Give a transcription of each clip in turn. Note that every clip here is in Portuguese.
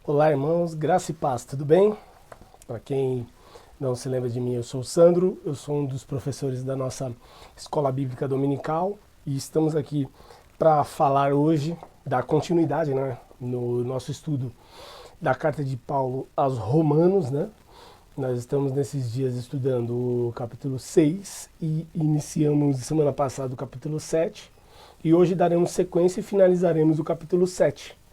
Olá, irmãos, graça e paz, tudo bem? Para quem não se lembra de mim, eu sou o Sandro, eu sou um dos professores da nossa Escola Bíblica Dominical e estamos aqui para falar hoje, dar continuidade, né, no nosso estudo da carta de Paulo aos Romanos, né? Nós estamos nesses dias estudando o capítulo 6 e iniciamos semana passada o capítulo 7 e hoje daremos sequência e finalizaremos o capítulo 7.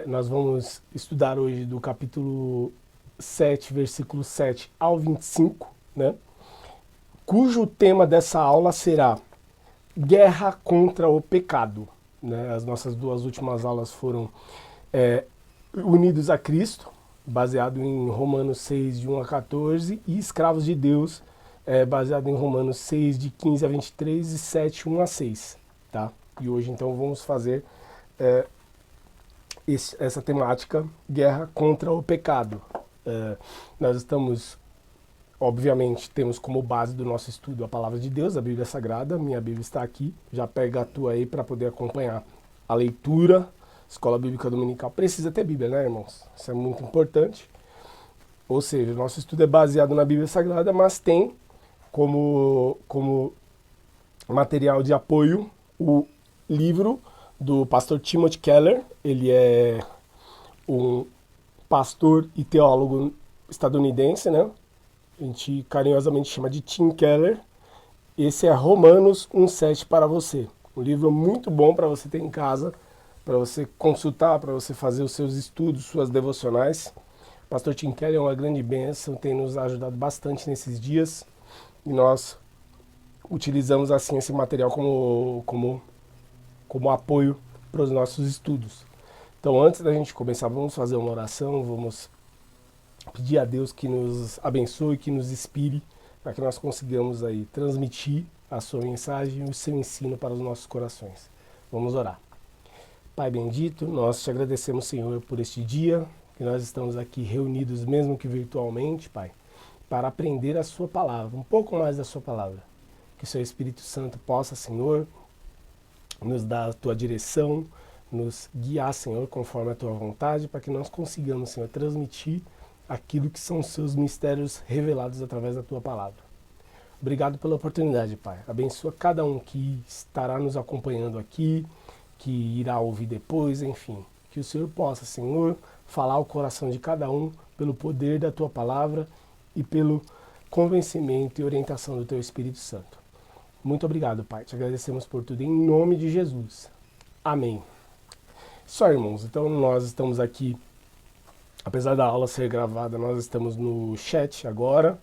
Nós vamos estudar hoje do capítulo 7, versículo 7 ao 25, né? Cujo tema dessa aula será Guerra contra o Pecado. Né? As nossas duas últimas aulas foram Unidos a Cristo, baseado em Romanos 6, de 1 a 14, e Escravos de Deus, baseado em Romanos 6, de 15 a 23 e 7, 1 a 6. Tá? E hoje então vamos fazer essa temática, guerra contra o pecado. Nós estamos, obviamente, temos como base do nosso estudo a palavra de Deus, a Bíblia Sagrada. Minha Bíblia está aqui, já pega a tua aí para poder acompanhar a leitura. Escola Bíblica Dominical precisa ter Bíblia, né, irmãos? Isso é muito importante. Ou seja, o nosso estudo é baseado na Bíblia Sagrada, mas tem como material de apoio o livro do pastor Timothy Keller. Ele é um pastor e teólogo estadunidense, né? A gente carinhosamente chama de Tim Keller. Esse é Romanos 1,7 para você. Um livro muito bom para você ter em casa, para você consultar, para você fazer os seus estudos, suas devocionais. O pastor Tim Keller é uma grande bênção, tem nos ajudado bastante nesses dias e nós utilizamos assim esse material como apoio para os nossos estudos. Então, antes da gente começar, vamos fazer uma oração, vamos pedir a Deus que nos abençoe, que nos inspire, para que nós consigamos aí transmitir a sua mensagem e o seu ensino para os nossos corações. Vamos orar. Pai bendito, nós te agradecemos, Senhor, por este dia, que nós estamos aqui reunidos, mesmo que virtualmente, Pai, para aprender a sua palavra, um pouco mais da sua palavra. Que o seu Espírito Santo possa, Senhor, nos dar a tua direção, nos guiar, Senhor, conforme a tua vontade, para que nós consigamos, Senhor, transmitir aquilo que são os seus mistérios revelados através da tua palavra. Obrigado pela oportunidade, Pai. Abençoa cada um que estará nos acompanhando aqui, que irá ouvir depois, enfim. Que o Senhor possa, Senhor, falar ao coração de cada um pelo poder da tua palavra e pelo convencimento e orientação do teu Espírito Santo. Muito obrigado, Pai. Te agradecemos por tudo em nome de Jesus. Amém. Só, irmãos, então nós estamos aqui, apesar da aula ser gravada, nós estamos no chat agora,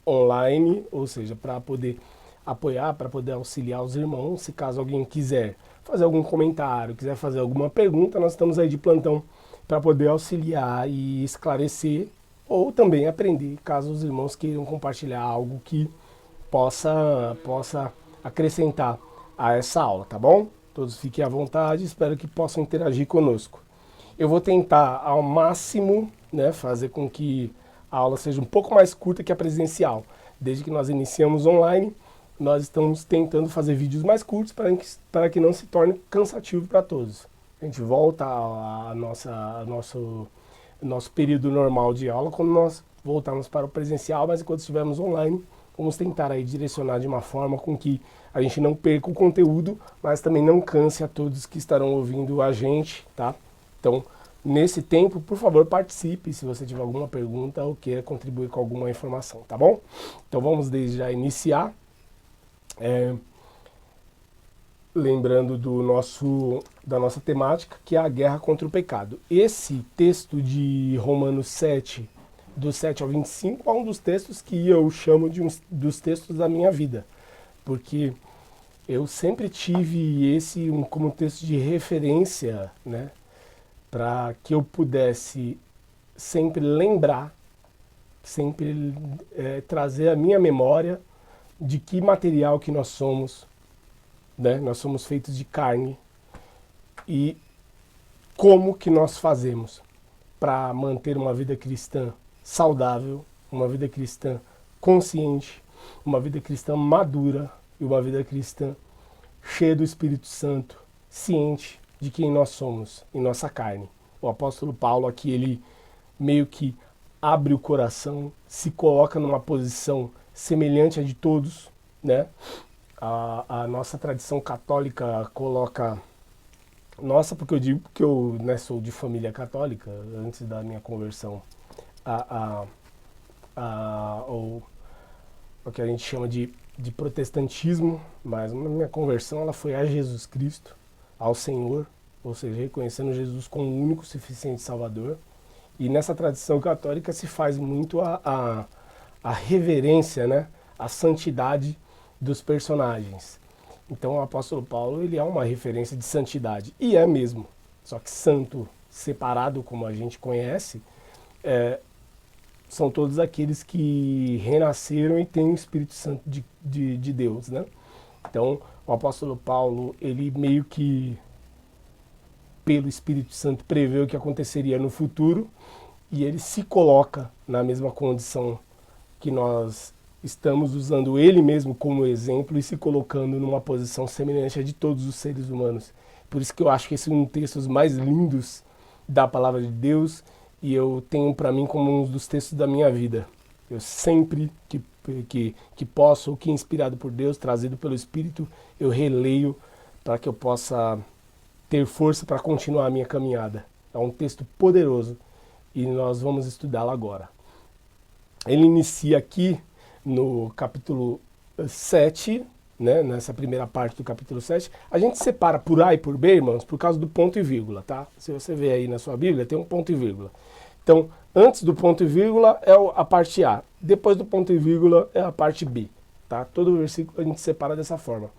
online, ou seja, para poder apoiar, para poder auxiliar os irmãos. Se caso alguém quiser fazer algum comentário, quiser fazer alguma pergunta, nós estamos aí de plantão para poder auxiliar e esclarecer, ou também aprender, caso os irmãos queiram compartilhar algo que possa acrescentar a essa aula, tá bom? Todos fiquem à vontade, espero que possam interagir conosco. Eu vou tentar ao máximo, né, fazer com que a aula seja um pouco mais curta que a presencial. Desde que nós iniciamos online, nós estamos tentando fazer vídeos mais curtos para que não se torne cansativo para todos. A gente volta ao nosso período normal de aula quando nós voltarmos para o presencial, mas enquanto estivermos online, vamos tentar aí direcionar de uma forma com que a gente não perca o conteúdo, mas também não canse a todos que estarão ouvindo a gente, tá? Então, nesse tempo, por favor, participe se você tiver alguma pergunta ou queira contribuir com alguma informação, tá bom? Então vamos desde já iniciar, lembrando da nossa temática, que é a guerra contra o pecado. Esse texto de Romanos 7, do 7 ao 25, é um dos textos que eu chamo dos textos da minha vida, porque eu sempre tive esse como texto de referência, né, para que eu pudesse sempre lembrar, sempre trazer a minha memória de que material que nós somos, né? Nós somos feitos de carne e como que nós fazemos para manter uma vida cristã saudável, uma vida cristã consciente, uma vida cristã madura e uma vida cristã cheia do Espírito Santo, ciente de quem nós somos em nossa carne. O apóstolo Paulo aqui, ele meio que abre o coração, se coloca numa posição semelhante à de todos, né? A nossa tradição católica coloca... Nossa, porque eu digo que eu, né, sou de família católica, antes da minha conversão o que a gente chama de protestantismo, mas a minha conversão ela foi a Jesus Cristo, ao Senhor, ou seja, reconhecendo Jesus como o único suficiente Salvador. E nessa tradição católica se faz muito a reverência, né, a santidade dos personagens. Então o apóstolo Paulo ele é uma referência de santidade, e é mesmo, só que santo separado como a gente conhece, são todos aqueles que renasceram e têm o Espírito Santo de Deus, né? Então, o apóstolo Paulo, ele meio que, pelo Espírito Santo, prevê o que aconteceria no futuro, e ele se coloca na mesma condição que nós estamos, usando ele mesmo como exemplo e se colocando numa posição semelhante à de todos os seres humanos. Por isso que eu acho que esse é um dos textos mais lindos da palavra de Deus, e eu tenho para mim como um dos textos da minha vida. Eu sempre que posso, ou que inspirado por Deus, trazido pelo Espírito, eu releio para que eu possa ter força para continuar a minha caminhada. É um texto poderoso e nós vamos estudá-lo agora. Ele inicia aqui no capítulo 7, né, nessa primeira parte do capítulo 7, a gente separa por A e por B, irmãos, por causa do ponto e vírgula, tá? Se você vê aí na sua Bíblia, tem um ponto e vírgula. Então, antes do ponto e vírgula é a parte A, depois do ponto e vírgula é a parte B, tá? Todo versículo a gente separa dessa forma.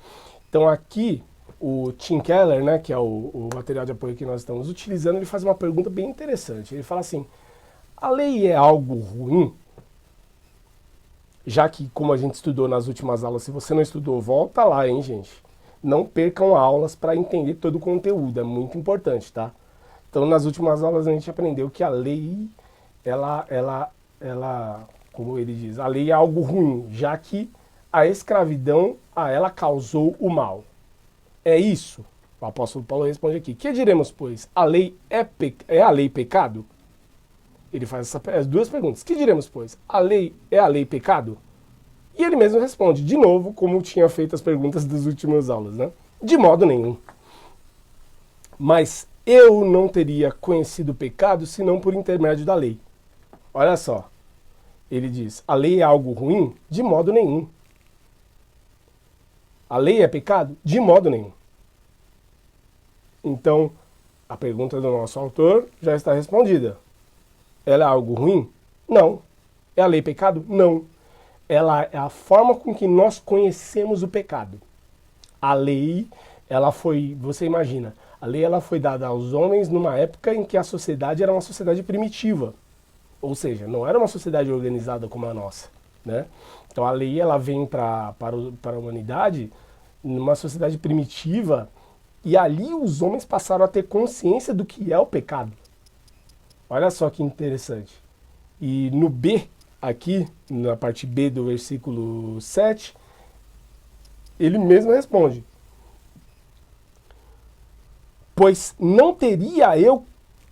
Então aqui, o Tim Keller, né, que é o material de apoio que nós estamos utilizando, ele faz uma pergunta bem interessante. Ele fala assim, a lei é algo ruim? Já que, como a gente estudou nas últimas aulas, se você não estudou, volta lá, hein, gente? Não percam aulas para entender todo o conteúdo, é muito importante, tá? Então, nas últimas aulas a gente aprendeu que a lei, ela, como ele diz, a lei é algo ruim, já que a escravidão a ela causou o mal. É isso? O apóstolo Paulo responde aqui. Que diremos, pois? A lei é a lei pecado? Ele faz as duas perguntas. Que diremos, pois? A lei é a lei pecado? E ele mesmo responde, de novo, como tinha feito as perguntas das últimas aulas, né? De modo nenhum. Mas eu não teria conhecido o pecado senão por intermédio da lei. Olha só. Ele diz, a lei é algo ruim? De modo nenhum. A lei é pecado? De modo nenhum. Então, a pergunta do nosso autor já está respondida. Ela é algo ruim? Não. É a lei pecado? Não. Ela é a forma com que nós conhecemos o pecado. A lei, ela foi, você imagina, a lei ela foi dada aos homens numa época em que a sociedade era uma sociedade primitiva. Ou seja, não era uma sociedade organizada como a nossa, né? Então a lei ela vem para a humanidade numa sociedade primitiva, e ali os homens passaram a ter consciência do que é o pecado. Olha só que interessante. E no B, aqui, na parte B do versículo 7, ele mesmo responde. Pois não teria eu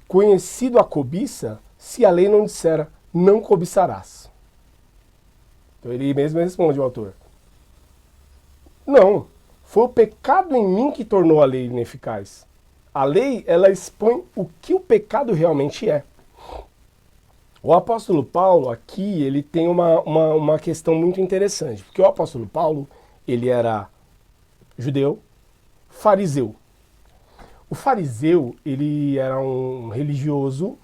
conhecido a cobiça se a lei não dissera, não cobiçarás. Então ele mesmo responde, o autor. Não, foi o pecado em mim que tornou a lei ineficaz. A lei, ela expõe o que o pecado realmente é. O apóstolo Paulo aqui, ele tem uma questão muito interessante, porque o apóstolo Paulo, ele era judeu, fariseu. O fariseu, ele era um religioso,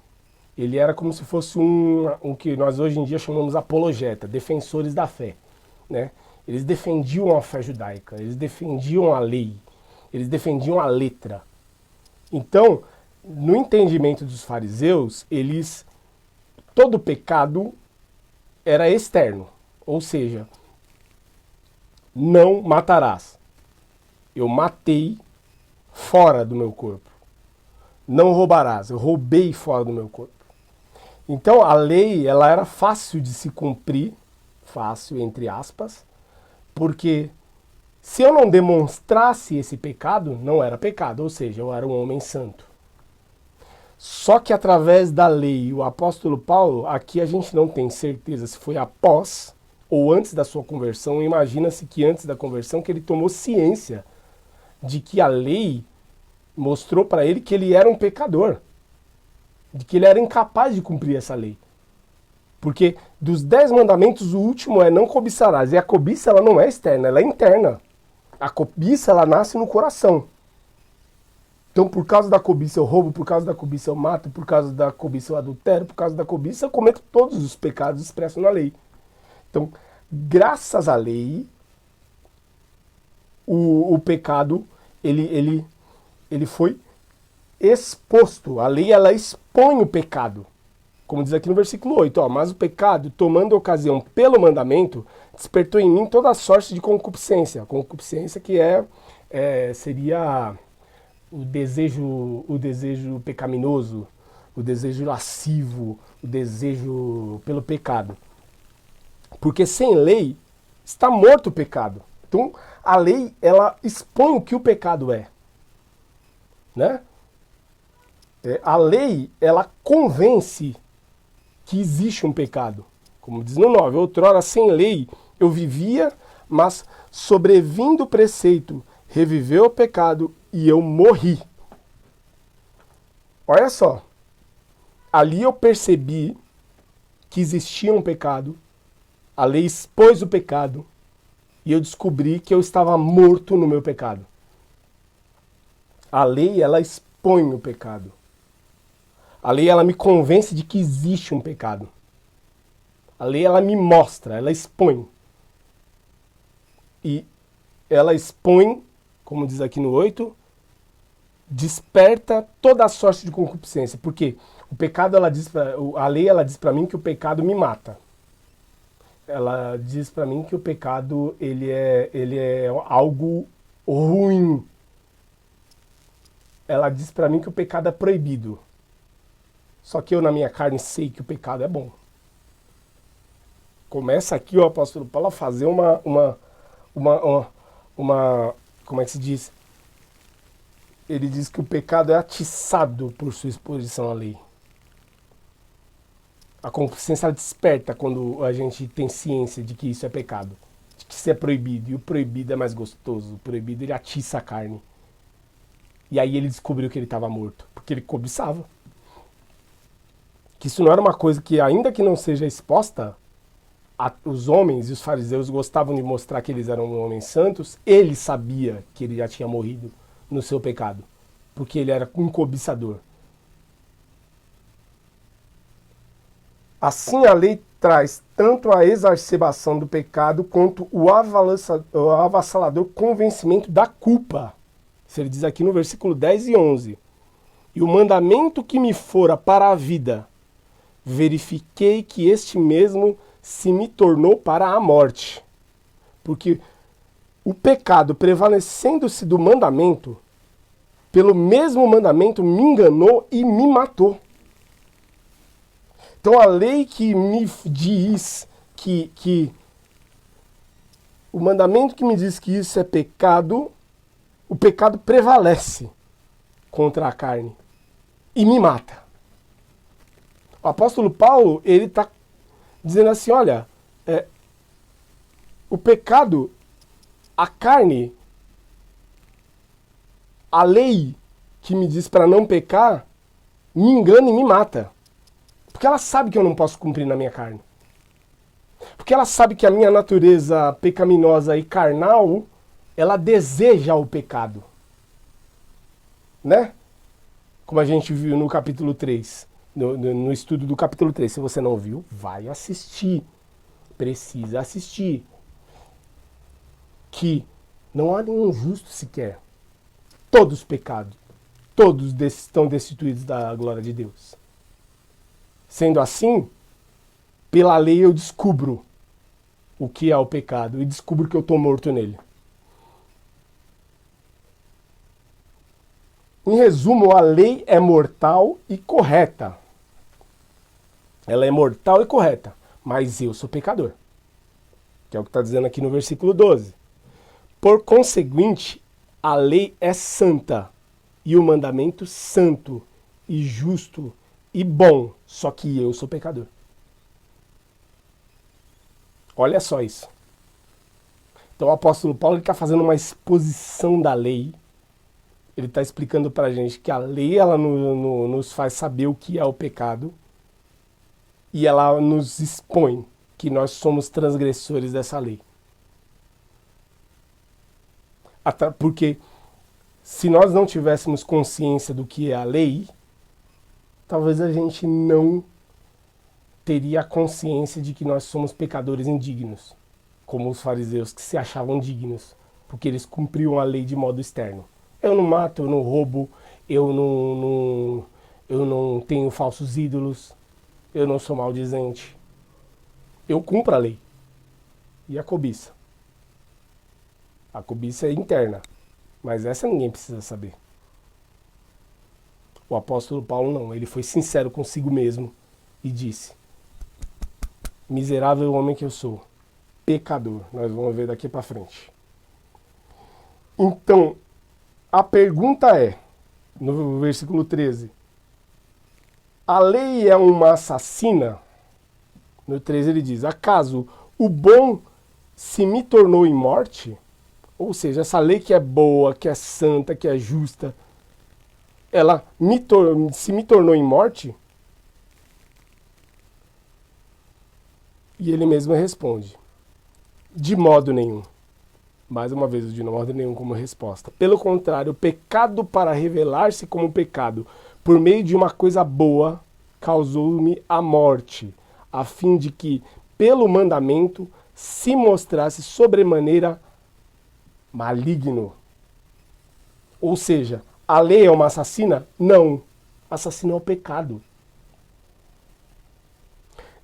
ele era como se fosse um que nós hoje em dia chamamos apologeta, defensores da fé, né? Eles defendiam a fé judaica, eles defendiam a lei, eles defendiam a letra. Então, no entendimento dos fariseus, todo pecado era externo, ou seja, não matarás. Eu matei fora do meu corpo. Não roubarás, eu roubei fora do meu corpo. Então a lei, ela era fácil de se cumprir, fácil entre aspas, porque se eu não demonstrasse esse pecado, não era pecado, ou seja, eu era um homem santo. Só que através da lei, o apóstolo Paulo, aqui a gente não tem certeza se foi após ou antes da sua conversão. Imagina-se que antes da conversão que ele tomou ciência de que a lei mostrou para ele que ele era um pecador, de que ele era incapaz de cumprir essa lei. Porque dos 10 mandamentos, o último é não cobiçarás. E a cobiça ela não é externa, ela é interna. A cobiça ela nasce no coração. Então, por causa da cobiça eu roubo, por causa da cobiça eu mato, por causa da cobiça eu adultero, por causa da cobiça eu cometo todos os pecados expressos na lei. Então, graças à lei, o pecado, ele foi exposto. A lei, ela expõe o pecado. Como diz aqui no versículo 8, ó, mas o pecado, tomando ocasião pelo mandamento, despertou em mim toda a sorte de concupiscência. Concupiscência que seria o desejo pecaminoso, o desejo lascivo, o desejo pelo pecado. Porque sem lei está morto o pecado. Então a lei ela expõe o que o pecado é, né? A lei ela convence que existe um pecado. Como diz no 9, outrora sem lei eu vivia, mas sobrevindo o preceito, reviveu o pecado e eu morri. Olha só, ali eu percebi que existia um pecado, a lei expôs o pecado e eu descobri que eu estava morto no meu pecado. A lei, ela expõe o pecado. A lei, ela me convence de que existe um pecado. A lei, ela me mostra, ela expõe. E ela expõe, como diz aqui no 8, desperta toda a sorte de concupiscência. Porque o pecado, a lei, ela diz para mim que o pecado me mata. Ela diz para mim que o pecado, ele é algo ruim. Ela diz para mim que o pecado é proibido. Só que eu, na minha carne, sei que o pecado é bom. Começa aqui o apóstolo Paulo a fazer uma como é que se diz? Ele diz que o pecado é atiçado por sua exposição à lei. A consciência desperta quando a gente tem ciência de que isso é pecado, de que isso é proibido, e o proibido é mais gostoso, o proibido ele atiça a carne. E aí ele descobriu que ele estava morto, porque ele cobiçava. Que isso não era uma coisa que, ainda que não seja exposta, os homens e os fariseus gostavam de mostrar que eles eram homens santos. Ele sabia que ele já tinha morrido no seu pecado, porque ele era um cobiçador. Assim a lei traz tanto a exacerbação do pecado quanto o avassalador convencimento da culpa. Isso ele diz aqui no versículo 10 e 11. E o mandamento que me fora para a vida, verifiquei que este mesmo se me tornou para a morte. Porque o pecado, prevalecendo-se do mandamento, pelo mesmo mandamento me enganou e me matou. Então a lei que me diz que o mandamento que me diz que isso é pecado, o pecado prevalece contra a carne e me mata. O apóstolo Paulo, ele está dizendo assim, olha, o pecado, a carne, a lei que me diz para não pecar, me engana e me mata. Porque ela sabe que eu não posso cumprir na minha carne. Porque ela sabe que a minha natureza pecaminosa e carnal, ela deseja o pecado. Né? Como a gente viu no capítulo 3, no estudo do capítulo 3. Se você não viu, vai assistir. Precisa assistir. Que não há nenhum justo sequer. Todos pecados. Todos estão destituídos da glória de Deus. Sendo assim, pela lei eu descubro o que é o pecado e descubro que eu estou morto nele. Em resumo, a lei é mortal e correta. Ela é mortal e correta, mas eu sou pecador. Que é o que está dizendo aqui no versículo 12. Por conseguinte, a lei é santa e o mandamento santo e justo e bom, só que eu sou pecador. Olha só isso. Então o apóstolo Paulo está fazendo uma exposição da lei. Ele está explicando para a gente que a lei ela nos faz saber o que é o pecado e ela nos expõe que nós somos transgressores dessa lei. Porque se nós não tivéssemos consciência do que é a lei, talvez a gente não teria a consciência de que nós somos pecadores indignos, como os fariseus que se achavam dignos, porque eles cumpriam a lei de modo externo. Eu não mato, eu não roubo, eu não tenho falsos ídolos, eu não sou maldizente. Eu cumpro a lei. E a cobiça? A cobiça é interna, mas essa ninguém precisa saber. O apóstolo Paulo não, ele foi sincero consigo mesmo e disse: miserável homem que eu sou, pecador. Nós vamos ver daqui para frente. Então, a pergunta é, no versículo 13, a lei é uma assassina? No 13 ele diz, acaso o bom se me tornou em morte? Ou seja, essa lei que é boa, que é santa, que é justa, ela se me tornou em morte? E ele mesmo responde, de modo nenhum. Mais uma vez, o de modo nenhum como resposta. Pelo contrário, o pecado para revelar-se como pecado, por meio de uma coisa boa, causou-me a morte, a fim de que, pelo mandamento, se mostrasse sobremaneira maligno. Ou seja, a lei é uma assassina? Não. Assassino é o pecado.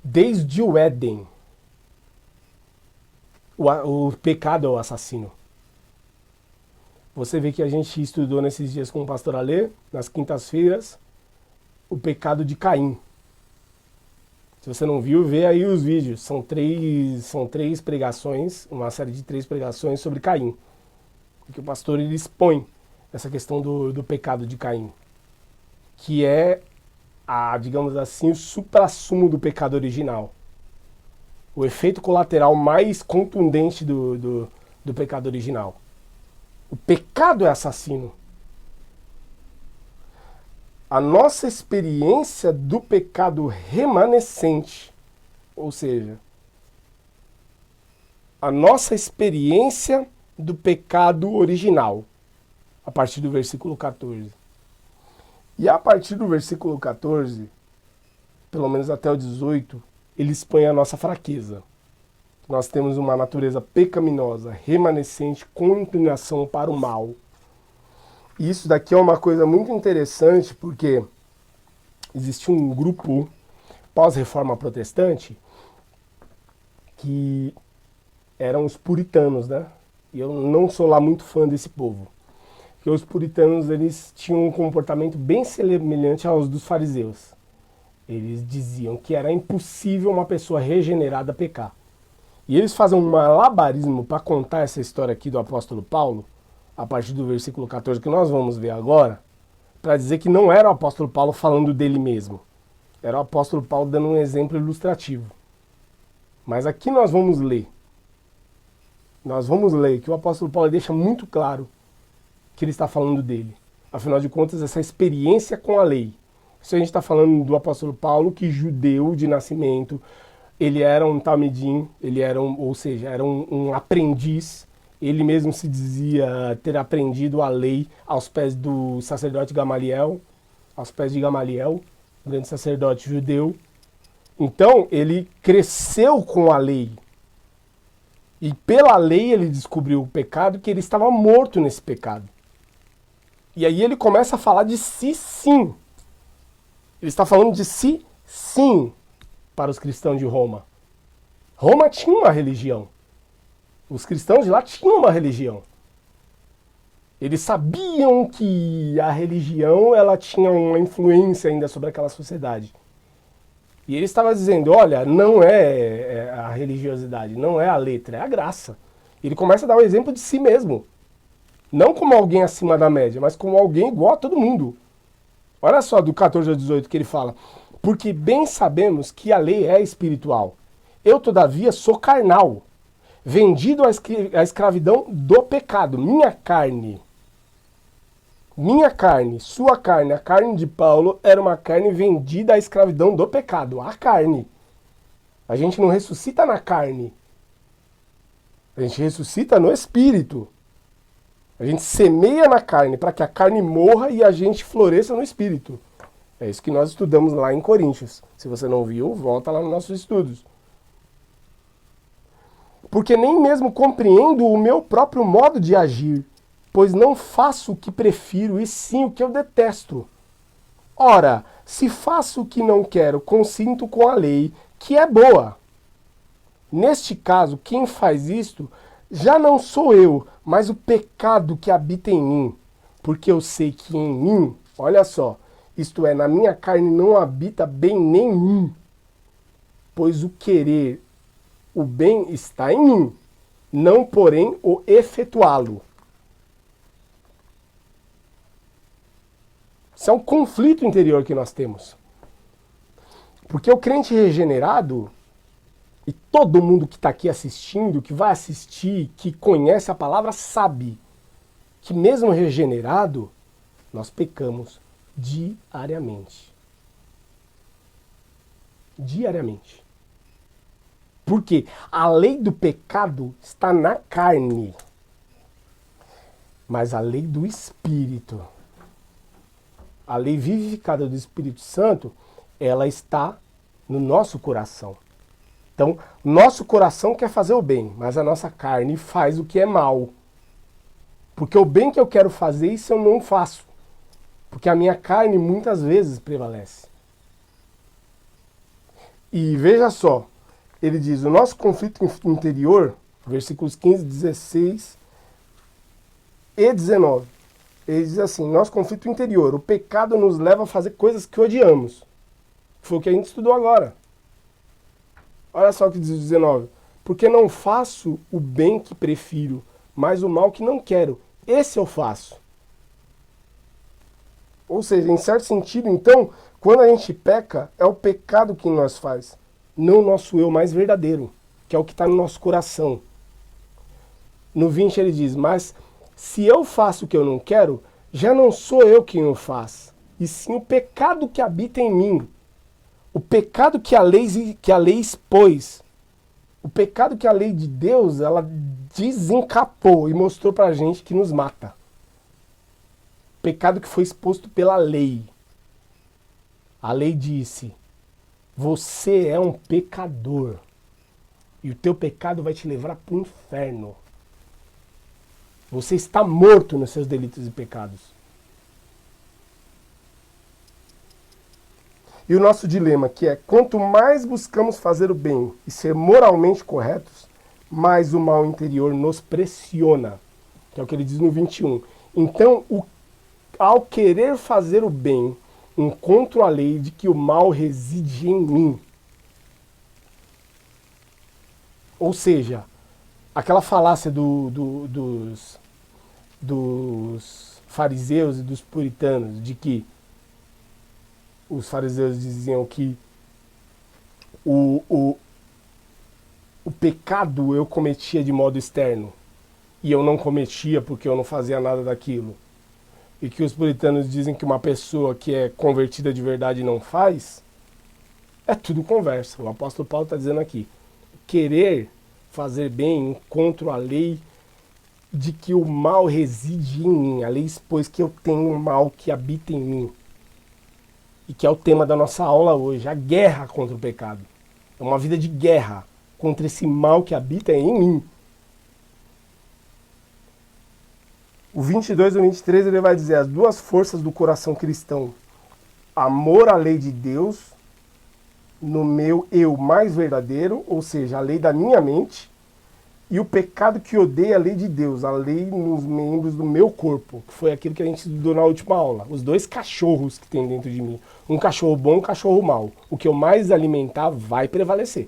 Desde o Éden, o pecado é o assassino. Você vê que a gente estudou nesses dias com o pastor Alê, nas quintas-feiras, o pecado de Caim. Se você não viu, vê aí os vídeos. São três pregações, uma série de 3 pregações sobre Caim. Que o pastor ele expõe essa questão do pecado de Caim, que é, digamos assim, o suprassumo do pecado original. O efeito colateral mais contundente do pecado original. O pecado é assassino. A nossa experiência do pecado remanescente, ou seja, a nossa experiência do pecado original, a partir do versículo 14. E a partir do versículo 14, pelo menos até o 18, ele expõe a nossa fraqueza. Nós temos uma natureza pecaminosa, remanescente, com inclinação para o mal. E isso daqui é uma coisa muito interessante, porque existe um grupo pós-reforma protestante que eram os puritanos, né? E eu não sou lá muito fã desse povo. Porque os puritanos, eles tinham um comportamento bem semelhante aos dos fariseus. Eles diziam que era impossível uma pessoa regenerada pecar. E eles fazem um malabarismo para contar essa história aqui do apóstolo Paulo, a partir do versículo 14, que nós vamos ver agora, para dizer que não era o apóstolo Paulo falando dele mesmo. Era o apóstolo Paulo dando um exemplo ilustrativo. Mas aqui nós vamos ler. Nós vamos ler que o apóstolo Paulo deixa muito claro que ele está falando dele. Afinal de contas, essa experiência com a lei. Isso a gente está falando do apóstolo Paulo, que judeu de nascimento, ele era um talmidim, ele era era um aprendiz. Ele mesmo se dizia ter aprendido a lei aos pés do sacerdote Gamaliel, aos pés de Gamaliel, grande sacerdote judeu. Então, ele cresceu com a lei. E pela lei ele descobriu o pecado, que ele estava morto nesse pecado. E aí ele começa a falar de si sim. Ele está falando de si sim para os cristãos de Roma. Roma tinha uma religião. Os cristãos de lá tinham uma religião. Eles sabiam que a religião ela tinha uma influência ainda sobre aquela sociedade. E ele estava dizendo, olha, não é a religiosidade, não é a letra, é a graça. Ele começa a dar o exemplo de si mesmo. Não como alguém acima da média, mas como alguém igual a todo mundo. Olha só, do 14 ao 18 que ele fala. Porque bem sabemos que a lei é espiritual. Eu, todavia, sou carnal, vendido à escravidão do pecado. Minha carne, sua carne, a carne de Paulo era uma carne vendida à escravidão do pecado. A carne. A gente não ressuscita na carne. A gente ressuscita no espírito. A gente semeia na carne para que a carne morra e a gente floresça no espírito. É isso que nós estudamos lá em Coríntios. Se você não viu, volta lá nos nossos estudos. Porque nem mesmo compreendo o meu próprio modo de agir, pois não faço o que prefiro, e sim o que eu detesto. Ora, se faço o que não quero, consinto com a lei, que é boa. Neste caso, quem faz isto já não sou eu, mas o pecado que habita em mim. Porque eu sei que em mim, olha só, isto é, na minha carne não habita bem nenhum. Pois o querer, o bem está em mim, não porém o efetuá-lo. Isso é um conflito interior que nós temos. Porque o crente regenerado, e todo mundo que está aqui assistindo, que vai assistir, que conhece a palavra, sabe que mesmo regenerado, nós pecamos diariamente. Diariamente. Porque a lei do pecado está na carne, mas a lei do Espírito, a lei vivificada do Espírito Santo, ela está no nosso coração. Então, nosso coração quer fazer o bem, mas a nossa carne faz o que é mal. Porque o bem que eu quero fazer, isso eu não faço. Porque a minha carne muitas vezes prevalece. E veja só, ele diz, o nosso conflito interior, versículos 15, 16 e 19. Ele diz assim, nosso conflito interior, o pecado nos leva a fazer coisas que odiamos. Foi o que a gente estudou agora. Olha só o que diz o 19. Porque não faço o bem que prefiro, mas o mal que não quero. Esse eu faço. Ou seja, em certo sentido, então, quando a gente peca, é o pecado que nós faz, não o nosso eu mais verdadeiro, que é o que está no nosso coração. No 20 ele diz, mas se eu faço o que eu não quero, já não sou eu quem o faz, e sim o pecado que habita em mim. O pecado que a lei expôs, o pecado que a lei de Deus, ela desencapou e mostrou pra gente que nos mata. Pecado que foi exposto pela lei. A lei disse, você é um pecador, e o teu pecado vai te levar para o inferno. Você está morto nos seus delitos e pecados. E o nosso dilema, que é, quanto mais buscamos fazer o bem e ser moralmente corretos, mais o mal interior nos pressiona. Que é o que ele diz no 21. Então, ao querer fazer o bem, encontro a lei de que o mal reside em mim. Ou seja, aquela falácia dos fariseus e dos puritanos, de que os fariseus diziam que o pecado eu cometia de modo externo, e eu não cometia porque eu não fazia nada daquilo. E que os puritanos dizem que uma pessoa que é convertida de verdade não faz, é tudo conversa. O apóstolo Paulo está dizendo aqui, querer fazer bem, encontro a lei de que o mal reside em mim. A lei expôs que eu tenho um mal que habita em mim. E que é o tema da nossa aula hoje, a guerra contra o pecado. É uma vida de guerra contra esse mal que habita em mim. O 22 e o 23 ele vai dizer as duas forças do coração cristão. Amor à lei de Deus, no meu eu mais verdadeiro, ou seja, a lei da minha mente, e o pecado que odeia a lei de Deus, a lei nos membros do meu corpo, que foi aquilo que a gente estudou na última aula. Os dois cachorros que tem dentro de mim. Um cachorro bom e um cachorro mau. O que eu mais alimentar vai prevalecer.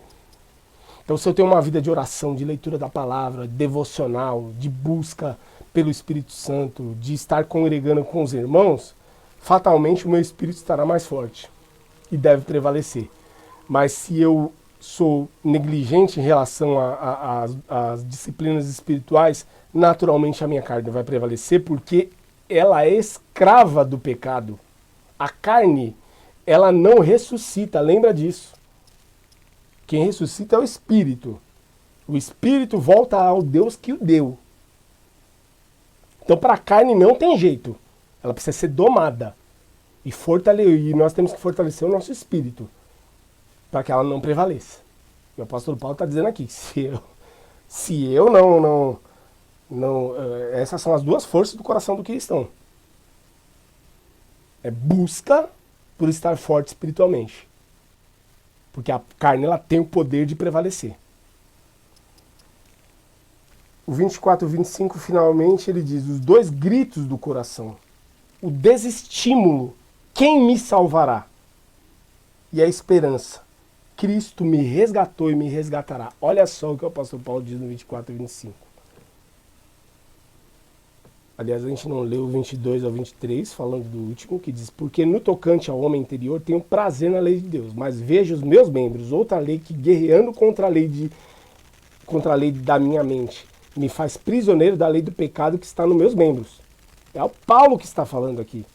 Então, se eu tenho uma vida de oração, de leitura da palavra, devocional, de busca pelo Espírito Santo, de estar congregando com os irmãos, fatalmente o meu espírito estará mais forte e deve prevalecer. Mas se eu sou negligente em relação às disciplinas espirituais, naturalmente a minha carne vai prevalecer, porque ela é escrava do pecado. A carne, ela não ressuscita, lembra disso. Quem ressuscita é o espírito. O espírito volta ao Deus que o deu. Então, para a carne não tem jeito. Ela precisa ser domada. E nós temos que fortalecer o nosso espírito para que ela não prevaleça. E o apóstolo Paulo está dizendo aqui, se eu não, essas são as duas forças do coração do cristão. É busca por estar forte espiritualmente. Porque a carne ela tem o poder de prevalecer. O 24 e 25, finalmente, ele diz, os dois gritos do coração, o desestímulo, quem me salvará? E a esperança, Cristo me resgatou e me resgatará. Olha só o que o apóstolo Paulo diz no 24 e 25. Aliás, a gente não leu o 22 ao 23, falando do último, que diz, porque no tocante ao homem interior tenho prazer na lei de Deus, mas vejo os meus membros, outra lei que guerreando contra a lei da minha mente, me faz prisioneiro da lei do pecado que está nos meus membros. É o Paulo que está falando aqui.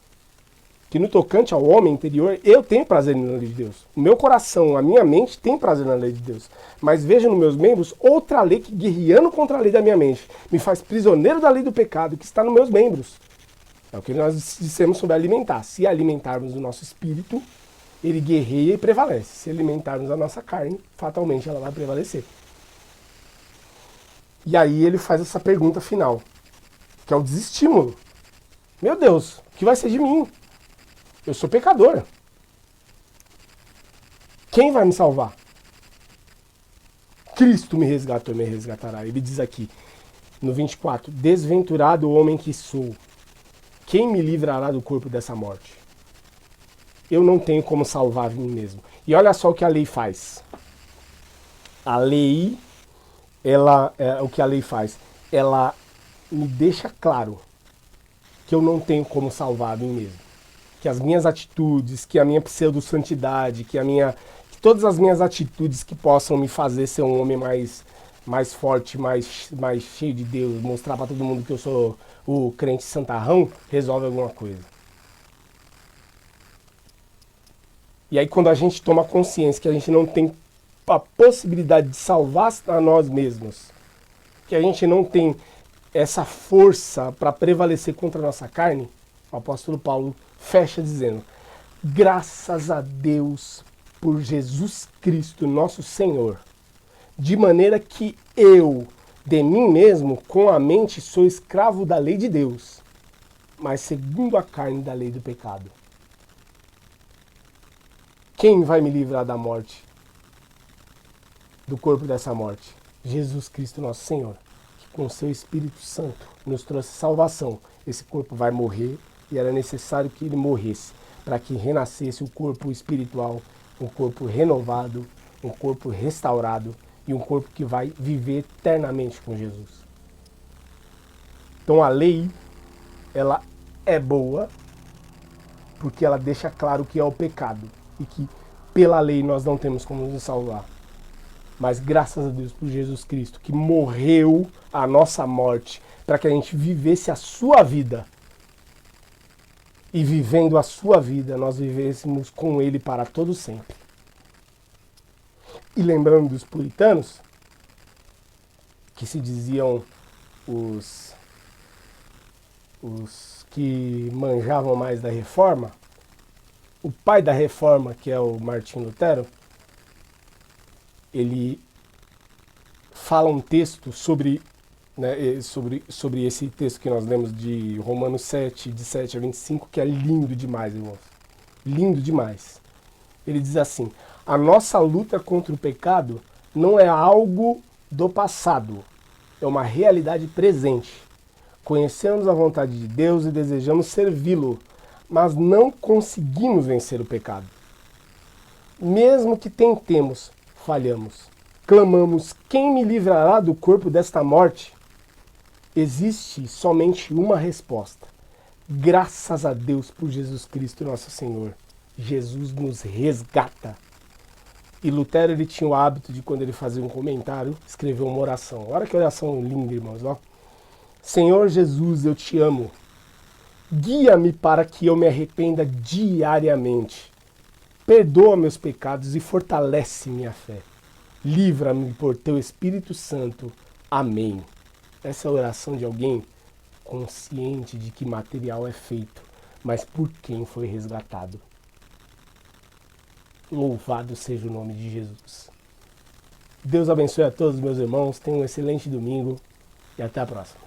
Que no tocante ao homem interior, eu tenho prazer na lei de Deus. O meu coração, a minha mente tem prazer na lei de Deus. Mas vejo nos meus membros outra lei que, guerreando contra a lei da minha mente, me faz prisioneiro da lei do pecado que está nos meus membros. É o que nós dissemos sobre alimentar. Se alimentarmos o nosso espírito, ele guerreia e prevalece. Se alimentarmos a nossa carne, fatalmente ela vai prevalecer. E aí ele faz essa pergunta final, que é o desestímulo. Meu Deus, o que vai ser de mim? Eu sou pecador. Quem vai me salvar? Cristo me resgatou e me resgatará. Ele diz aqui, no 24, desventurado o homem que sou. Quem me livrará do corpo dessa morte? Eu não tenho como salvar a mim mesmo. E olha só o que a lei faz. A lei, o que a lei faz? Ela me deixa claro que eu não tenho como salvar a mim mesmo. Que as minhas atitudes, que a minha pseudo-santidade, que todas as minhas atitudes que possam me fazer ser um homem mais forte, mais cheio de Deus, mostrar para todo mundo que eu sou o crente santarrão, resolve alguma coisa. E aí quando a gente toma consciência que a gente não tem a possibilidade de salvar a nós mesmos, que a gente não tem essa força para prevalecer contra a nossa carne, o apóstolo Paulo fecha dizendo, graças a Deus por Jesus Cristo, nosso Senhor, de maneira que eu, de mim mesmo, com a mente, sou escravo da lei de Deus, mas segundo a carne da lei do pecado. Quem vai me livrar da morte? Do corpo dessa morte? Jesus Cristo, nosso Senhor, que com seu Espírito Santo nos trouxe salvação. Esse corpo vai morrer e era necessário que ele morresse para que renascesse o corpo espiritual, um corpo renovado, um corpo restaurado e um corpo que vai viver eternamente com Jesus. Então a lei, ela é boa porque ela deixa claro o que é o pecado e que pela lei nós não temos como nos salvar. Mas graças a Deus por Jesus Cristo, que morreu a nossa morte para que a gente vivesse a sua vida. E vivendo a sua vida, nós vivêssemos com ele para todo sempre. E lembrando dos puritanos, que se diziam os que manjavam mais da reforma, o pai da reforma, que é o Martinho Lutero, ele fala um texto sobre esse texto que nós lemos de Romanos 7, de 7 a 25, que é lindo demais, irmãos. Lindo demais. Ele diz assim, a nossa luta contra o pecado não é algo do passado, é uma realidade presente. Conhecemos a vontade de Deus e desejamos servi-lo, mas não conseguimos vencer o pecado. Mesmo que tentemos, falhamos. Clamamos, quem me livrará do corpo desta morte? Existe somente uma resposta. Graças a Deus por Jesus Cristo, nosso Senhor. Jesus nos resgata. E Lutero, ele tinha o hábito de, quando ele fazia um comentário, escrever uma oração. Olha que oração linda, irmãos. Ó. Senhor Jesus, eu te amo. Guia-me para que eu me arrependa diariamente. Perdoa meus pecados e fortalece minha fé. Livra-me por teu Espírito Santo. Amém. Essa é a oração de alguém consciente de que material é feito, mas por quem foi resgatado. Louvado seja o nome de Jesus. Deus abençoe a todos, meus irmãos. Tenham um excelente domingo e até a próxima.